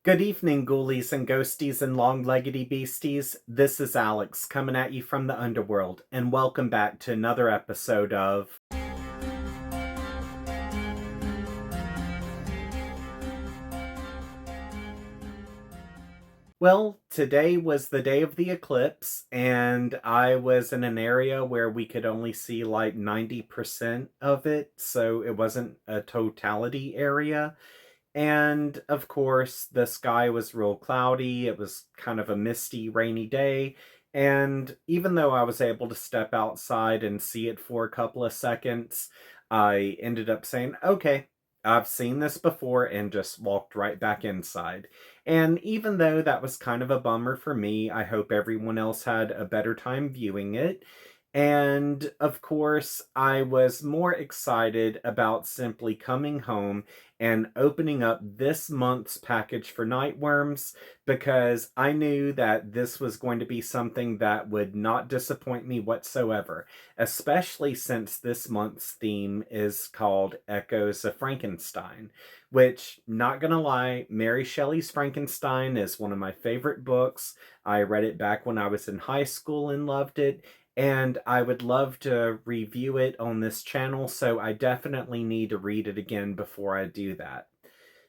Good evening, ghoulies and ghosties and long-leggedy beasties. This is Alex coming at you from the underworld, and welcome back to another episode of... Well, today was the day of the eclipse, and I was in an area where we could only see like 90% of it, so it wasn't a totality area. And of course, the sky was real cloudy. It was kind of a misty, rainy day. And even though I was able to step outside and see it for a couple of seconds, I ended up saying, okay, I've seen this before, and just walked right back inside. And even though that was kind of a bummer for me, I hope everyone else had a better time viewing it. And of course, I was more excited about simply coming home and opening up this month's package for Nightworms, because I knew that this was going to be something that would not disappoint me whatsoever, especially since this month's theme is called Echoes of Frankenstein, which, not gonna lie, Mary Shelley's Frankenstein is one of my favorite books. I read it back when I was in high school and loved it, and I would love to review it on this channel, so I definitely need to read it again before I do that.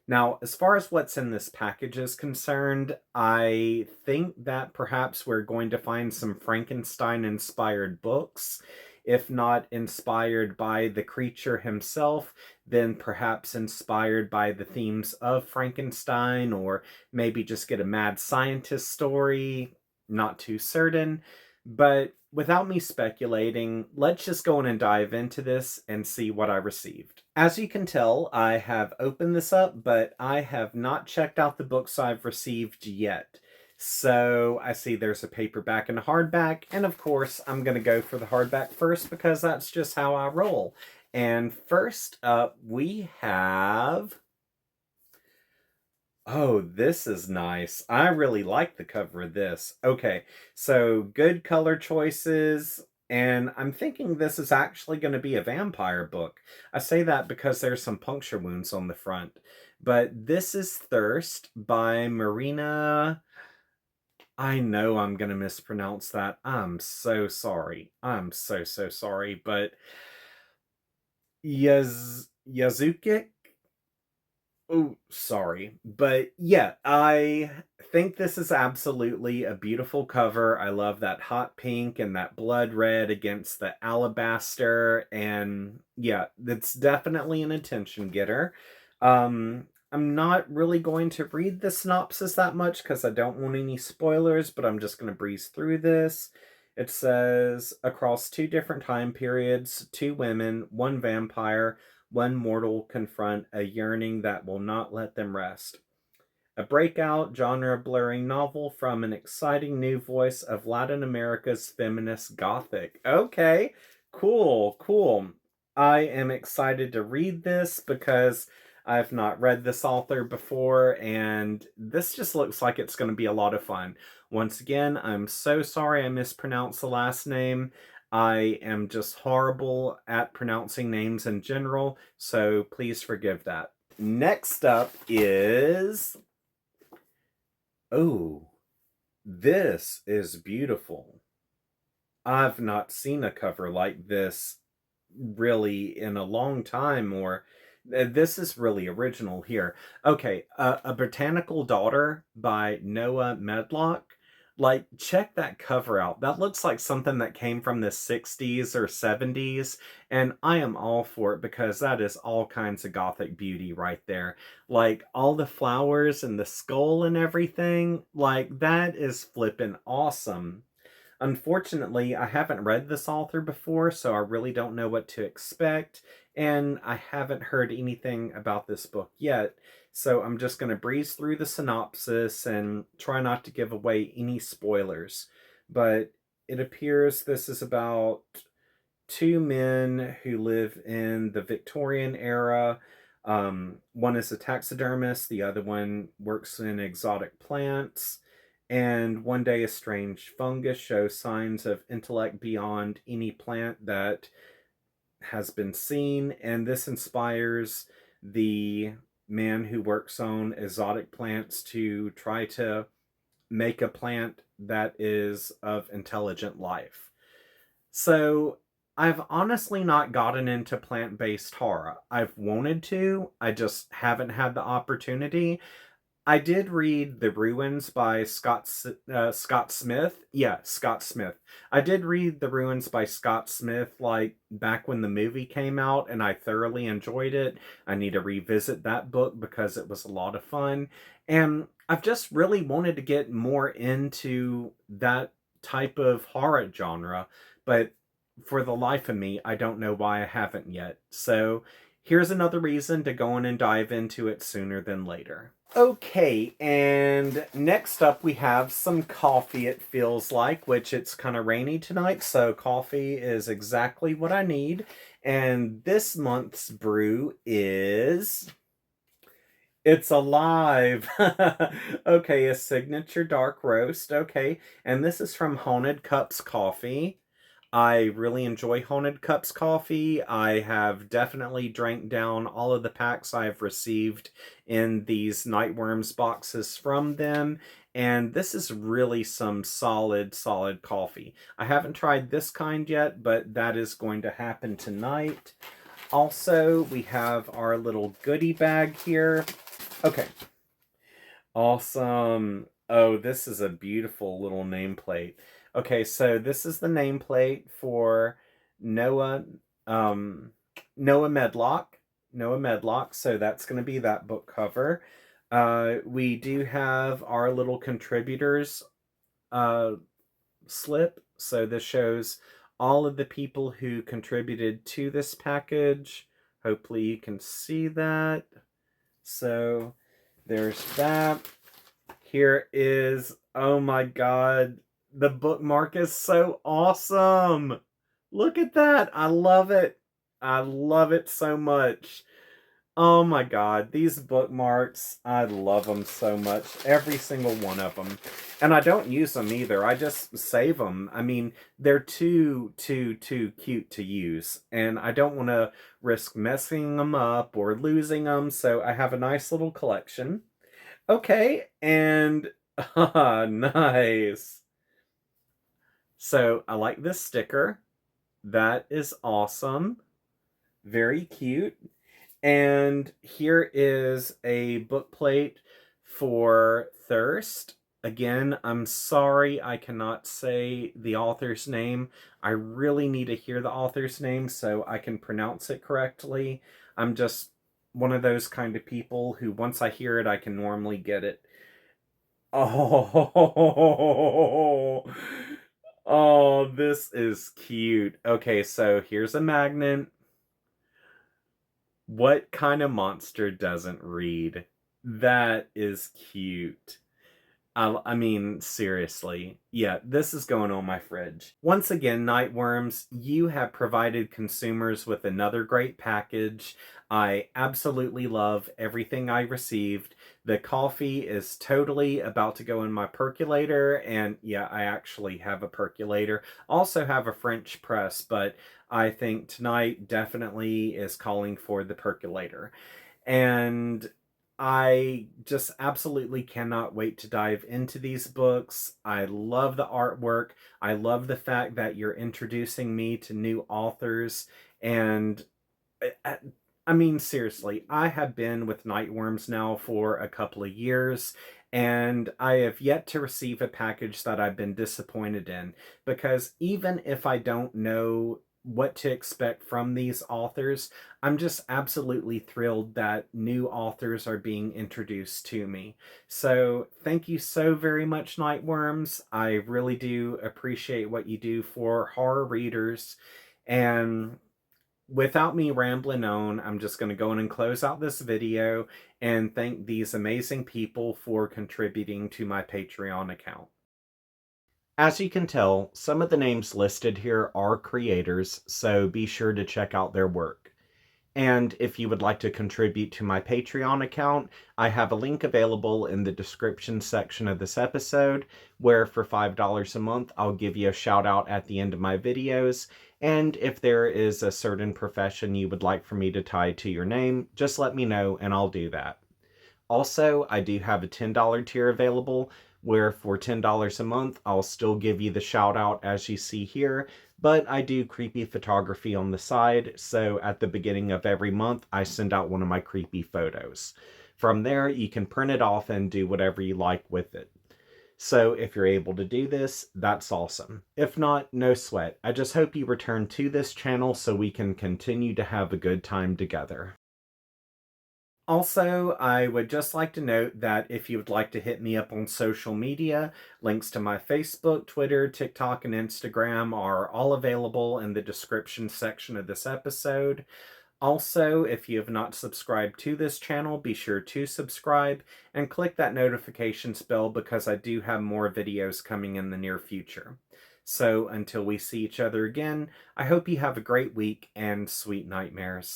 Now, as far as what's in this package is concerned, I think that perhaps we're going to find some Frankenstein-inspired books. If not inspired by the creature himself, then perhaps inspired by the themes of Frankenstein, or maybe just get a mad scientist story. Not too certain. But without me speculating, let's just go in and dive into this and see what I received. As you can tell, I have opened this up, but I have not checked out the books I've received yet. So I see there's a paperback and a hardback, and of course I'm going to go for the hardback first because that's just how I roll. And first up we have... Oh, this is nice. I really like the cover of this. Okay, so good color choices, and I'm thinking this is actually going to be a vampire book. I say that because there's some puncture wounds on the front. But this is Thirst by Marina... I know I'm going to mispronounce that. I'm so sorry. I'm so sorry, but... Yazuki? Oh, sorry. But yeah, I think this is absolutely a beautiful cover. I love that hot pink and that blood red against the alabaster. And yeah, it's definitely an attention getter. I'm not really going to read the synopsis that much because I don't want any spoilers, but I'm just going to breeze through this. It says, across two different time periods, two women, one vampire, one mortal confront a yearning that will not let them rest. A breakout, genre-blurring novel from an exciting new voice of Latin America's feminist Gothic. Okay, cool, cool. I am excited to read this because I've not read this author before, and this just looks like it's going to be a lot of fun. Once again, I'm so sorry I mispronounced the last name. I am just horrible at pronouncing names in general, so please forgive that. Next up is... Oh, this is beautiful. I've not seen a cover like this really in a long time, or this is really original here. Okay, A Botanical Daughter by Noah Medlock. Like, check that cover out. That looks like something that came from the 60s or 70s, and I am all for it because that is all kinds of gothic beauty right there. Like, all the flowers and the skull and everything, like, that is flippin' awesome. Unfortunately, I haven't read this author before, so I really don't know what to expect, and I haven't heard anything about this book yet, so I'm just going to breeze through the synopsis and try not to give away any spoilers. But it appears this is about two men who live in the Victorian era. One is a taxidermist, the other one works in exotic plants. And one day a strange fungus shows signs of intellect beyond any plant that has been seen. And this inspires the man who works on exotic plants to try to make a plant that is of intelligent life. So I've honestly not gotten into plant-based horror. I've wanted to, I just haven't had the opportunity. I did read The Ruins by Scott Smith. Yeah, Scott Smith. I did read The Ruins by Scott Smith like back when the movie came out, and I thoroughly enjoyed it. I need to revisit that book because it was a lot of fun. And I've just really wanted to get more into that type of horror genre, but for the life of me, I don't know why I haven't yet. So here's another reason to go in and dive into it sooner than later. Okay, and next up we have some coffee, it feels like, which it's kind of rainy tonight, so coffee is exactly what I need. And this month's brew is... It's alive! Okay, a signature dark roast, okay. And this is from Haunted Cups Coffee. I really enjoy Haunted Cups coffee. I have definitely drank down all of the packs I've received in these Nightworms boxes from them, and this is really some solid, solid coffee. I haven't tried this kind yet, but that is going to happen tonight. Also, we have our little goodie bag here. Okay. Awesome. Oh, this is a beautiful little nameplate. Okay, so this is the nameplate for Noah, um, Noah Medlock. Noah Medlock, so that's going to be that book cover. We do have our little contributors uh, slip. So this shows all of the people who contributed to this package. Hopefully you can see that. So there's that. Here is, oh my god, the bookmark is so awesome. Look at that. I love it. I love it so much. Oh my god, these bookmarks, I love them so much. Every single one of them. And I don't use them either. I just save them. I mean, they're too cute to use. And I don't want to risk messing them up or losing them. So I have a nice little collection. Okay, and nice. So I like this sticker. That is awesome. Very cute. And here is a book plate for Thirst. Again, I'm sorry I cannot say the author's name. I really need to hear the author's name so I can pronounce it correctly. I'm just one of those kind of people who once I hear it, I can normally get it. Oh, oh, this is cute. Okay, so here's a magnet. What kind of monster doesn't read? That is cute. I mean, seriously. Yeah, this is going on my fridge. Once again, Nightworms, you have provided consumers with another great package. I absolutely love everything I received. The coffee is totally about to go in my percolator, and yeah, I actually have a percolator. Also have a French press, but I think tonight definitely is calling for the percolator. And I just absolutely cannot wait to dive into these books. I love the artwork. I love the fact that you're introducing me to new authors. And I, I mean, seriously, I have been with Nightworms now for a couple of years, and I have yet to receive a package that I've been disappointed in. Because even if I don't know what to expect from these authors, I'm just absolutely thrilled that new authors are being introduced to me. So thank you so very much, Nightworms. I really do appreciate what you do for horror readers. And without me rambling on, I'm just going to go in and close out this video and thank these amazing people for contributing to my Patreon account. As you can tell, some of the names listed here are creators, so be sure to check out their work. And if you would like to contribute to my Patreon account, I have a link available in the description section of this episode, where for $5 a month, I'll give you a shout out at the end of my videos. And if there is a certain profession you would like for me to tie to your name, just let me know and I'll do that. Also, I do have a $10 tier available where for $10 a month, I'll still give you the shout out as you see here, but I do creepy photography on the side, so at the beginning of every month, I send out one of my creepy photos. From there, you can print it off and do whatever you like with it. So if you're able to do this, that's awesome. If not, no sweat. I just hope you return to this channel so we can continue to have a good time together. Also, I would just like to note that if you would like to hit me up on social media, links to my Facebook, Twitter, TikTok, and Instagram are all available in the description section of this episode. Also, if you have not subscribed to this channel, be sure to subscribe and click that notifications bell because I do have more videos coming in the near future. So until we see each other again, I hope you have a great week and sweet nightmares.